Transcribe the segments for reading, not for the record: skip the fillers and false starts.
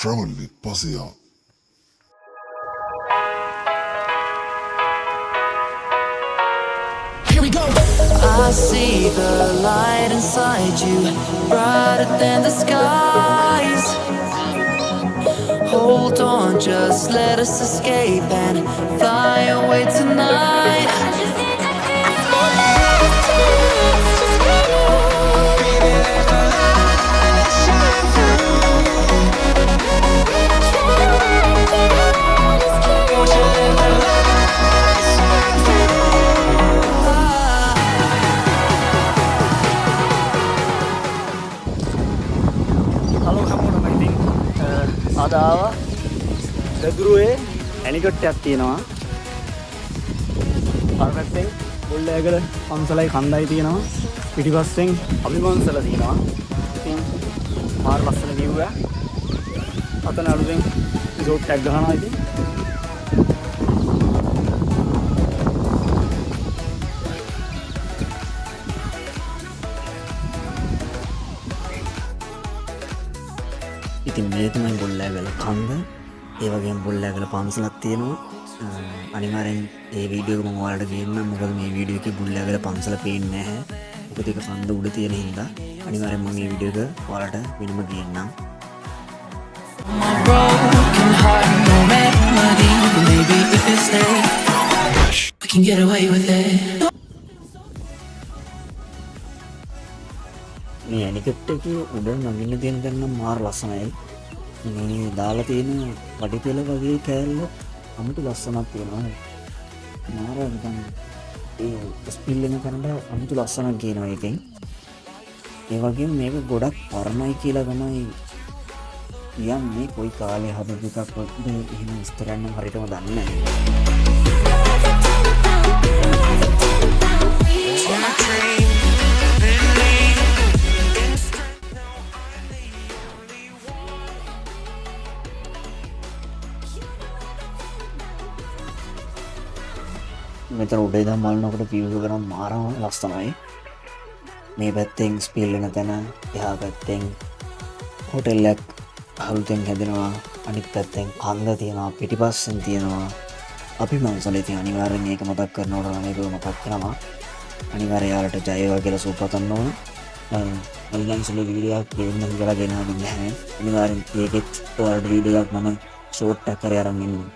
Travel with pasindu. Here we go. I see the light inside you, brighter than the skies. Hold on, just let us escape and fly away tonight. Halo kamu nama ඉතින් අද ආවා දෙදුරුවේ හෙලිකොප්ටරයක් තියෙනවා අර පැත්තෙන් මුල්ලෑගල පන්සලයි කන්දයි තියෙනවා පිටිපස්සෙන් අභිමන්සල තියෙනවා ඉතින් මාර ලස්සන view එක අතන අලුතෙන් resort එකක් ගහනවා ඉතින් ඉතින් මේ තමයි බොල්ලෑගල කන්ද. ඒ වගේම බොල්ලෑගල පන්සලක් තියෙනවා. අනිවාර්යෙන් මේ වීඩියෝ එක මම ඔයාලට ගේන්නම්. මොකද මේ වීඩියෝ එකේ බොල්ලෑගල පන්සල පේන්නේ නැහැ. මොකද ඒක කන්ද උඩ තියෙන හින්දා. අනිවාර්යෙන් මම මේ වීඩියෝ එක ඔයාලට වෙනම ගේන්නම්. My broken heart, no remedy. Maybe if we stay, we can get away with it. මේ හෙලිකොප්ටර් එකේ උඩ නගින්න තියෙන තැන නම් මාර ලස්සනයි. මේ දාලා තියෙන වඩිපෙළ වගේ කෑල්ල අමුතු ලස්සනක් තියෙනවා. මාර නිකන් ඒ ස්පිල් වෙන කරන්න අමුතු ලස්සනක් කියනවා එකෙන්. ඒ වගේම මේක ගොඩක් පරණයි කියලා තමයි කියන්නේ. කොයි කාලේ හදපු එකක් වගේද එහෙම විස්තරයක් නම් හරියටම දන්නේ නැහැ. මෙතන උඩ ඉඳන් බලනකොට view එක නම් මාරම ලස්සනයි. මේ පැත්තෙන් ස්පීල් වෙන තැන, එහා පැත්තෙන් හෝටල් එකක් අලුතෙන් හැදෙනවා. අනිත් පැත්තෙන් කන්ද තියෙනවා, පිටිපස්සෙන් තියෙනවා. අපි මන්සලේ තියෙන අනිවාර්යෙන් මේක මතක් කරනකොට නම් මේක මතක් කරනවා. අනිවාර්යෙන් යාලට ජය වේවා කියලා සුවපතන්න ඕන. මම සුළු වීඩියෝ එකක් දෙන්න කියලා ගෙනාවේ නැහැ. අනිවාර්යෙන් ඒකෙත් ඔයාලට වීඩියෝ එකක් මම ෂෝට් එකක් කරේ අරන් ඉන්නවා.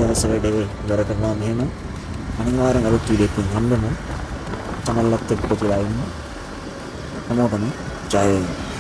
දවස් වැඩේ ඉවර කරනවා මෙහෙම. අනිවාර්යෙන් අලුත් වීඩියෝ එකකින් හම්බෙමු. channel එකත් එක්ක පොතලා ඉන්න. හැමෝටම ජය වේවා.